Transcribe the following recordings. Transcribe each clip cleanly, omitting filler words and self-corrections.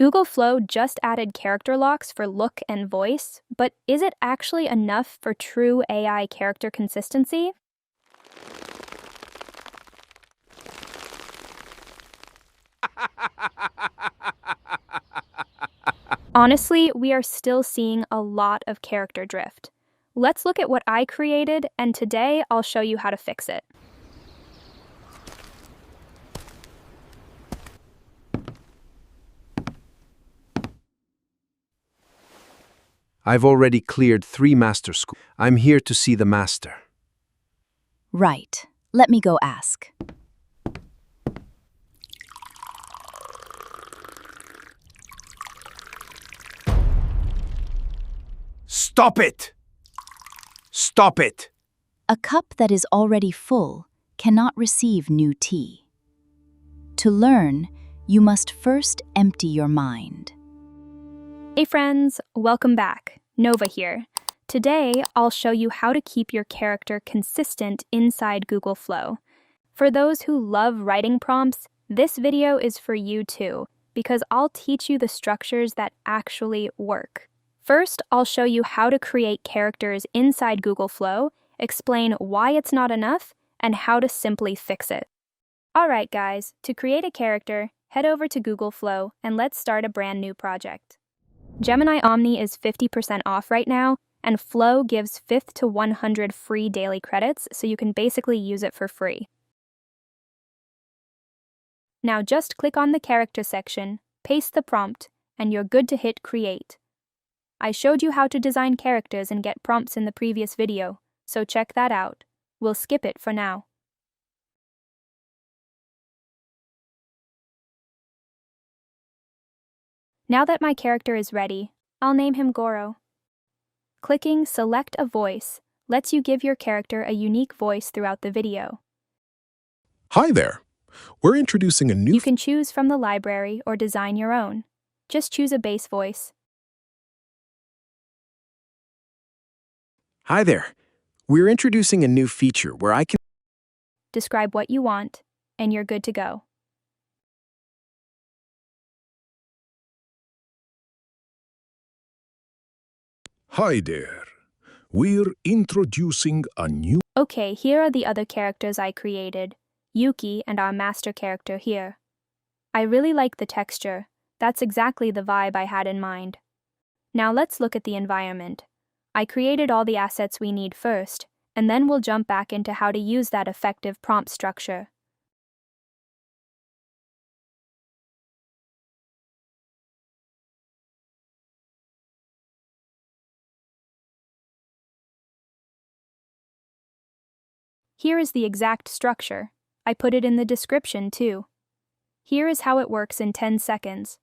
Google Flow just added character locks for look and voice, but is it actually enough for true AI character consistency? Honestly, we are still seeing a lot of character drift. Let's look at what I created, and today I'll show you how to fix it. I've already cleared 3 master schools. I'm here to see the master. Right. Let me go ask. Stop it! Stop it! A cup that is already full cannot receive new tea. To learn, you must first empty your mind. Hey friends, welcome back. Nova here. Today, I'll show you how to keep your character consistent inside Google Flow. For those who love writing prompts, this video is for you too, because I'll teach you the structures that actually work. First, I'll show you how to create characters inside Google Flow, explain why it's not enough, and how to simply fix it. Alright guys, to create a character, head over to Google Flow and let's start a brand new project. Gemini Omni is 50% off right now, and Flow gives 5 to 100 free daily credits, so you can basically use it for free. Now just click on the character section, paste the prompt, and you're good to hit create. I showed you how to design characters and get prompts in the previous video, so check that out. We'll skip it for now. Now that my character is ready, I'll name him Goro. Clicking Select a Voice lets you give your character a unique voice throughout the video. Hi there. We're introducing a new... You can choose from the library or design your own. Just choose a base voice. Hi there. We're introducing a new feature where I can Describe what you want, and you're good to go. Hi there. We're introducing a new... Okay, here are the other characters I created, Yuki and our master character here. I really like the texture. That's exactly the vibe I had in mind. Now let's look at the environment. I created all the assets we need first, and then we'll jump back into how to use that effective prompt structure. Here is the exact structure. I put it in the description too. Here is how it works in 10 seconds.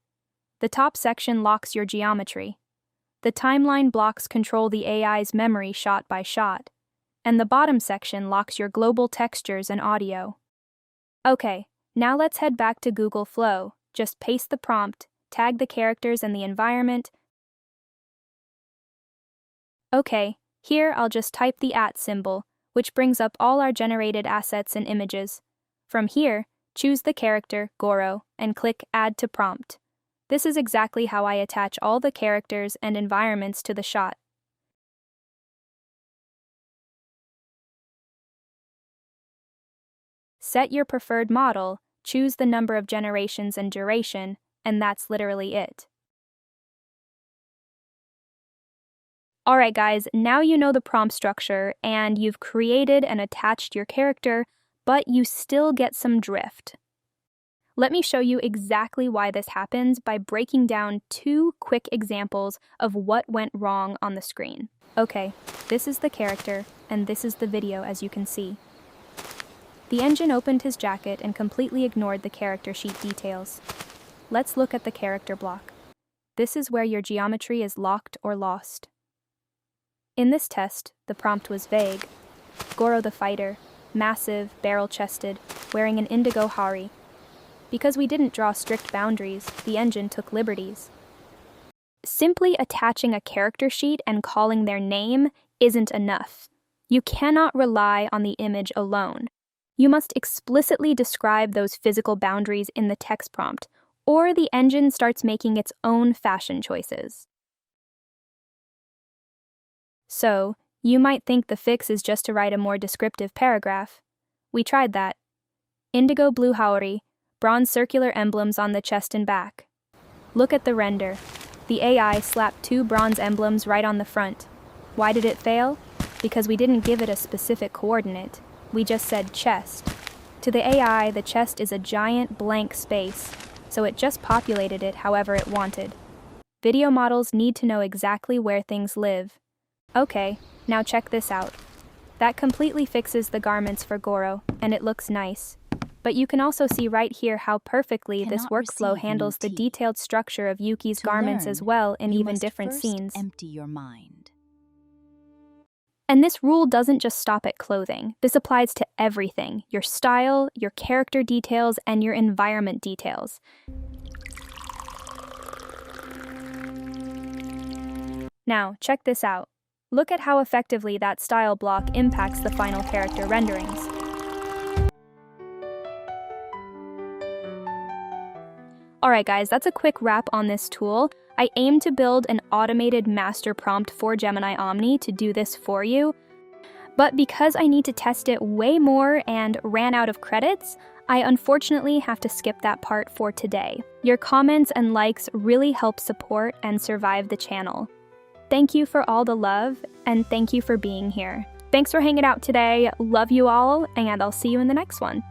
The top section locks your geometry. The timeline blocks control the AI's memory shot by shot, and the bottom section locks your global textures and audio. Okay, now let's head back to Google Flow. Just paste the prompt, tag the characters and the environment. Okay, here I'll just type the @ symbol, which brings up all our generated assets and images. From here, choose the character, Goro, and click Add to Prompt. This is exactly how I attach all the characters and environments to the shot. Set your preferred model, choose the number of generations and duration, and that's literally it. Alright guys, now you know the prompt structure and you've created and attached your character, but you still get some drift. Let me show you exactly why this happens by breaking down 2 quick examples of what went wrong on the screen. Okay, this is the character, and this is the video as you can see. The engine opened his jacket and completely ignored the character sheet details. Let's look at the character block. This is where your geometry is locked or lost. In this test, the prompt was vague. Goro the fighter, massive, barrel-chested, wearing an indigo hari. Because we didn't draw strict boundaries, the engine took liberties. Simply attaching a character sheet and calling their name isn't enough. You cannot rely on the image alone. You must explicitly describe those physical boundaries in the text prompt, or the engine starts making its own fashion choices. So, you might think the fix is just to write a more descriptive paragraph. We tried that. Indigo blue haori, bronze circular emblems on the chest and back. Look at the render. The AI slapped 2 bronze emblems right on the front. Why did it fail? Because we didn't give it a specific coordinate. We just said chest. To the AI, the chest is a giant blank space, so it just populated it however it wanted. Video models need to know exactly where things live. Okay, now check this out. That completely fixes the garments for Goro, and it looks nice. But you can also see right here how perfectly this workflow handles the detailed structure of Yuki's garments as well in even different scenes. Empty your mind. And this rule doesn't just stop at clothing. This applies to everything: your style, your character details, and your environment details. Now, check this out. Look at how effectively that style block impacts the final character renderings. Alright guys, that's a quick wrap on this tool. I aim to build an automated master prompt for Gemini Omni to do this for you. But because I need to test it way more and ran out of credits, I unfortunately have to skip that part for today. Your comments and likes really help support and survive the channel. Thank you for all the love, and thank you for being here. Thanks for hanging out today. Love you all, and I'll see you in the next one.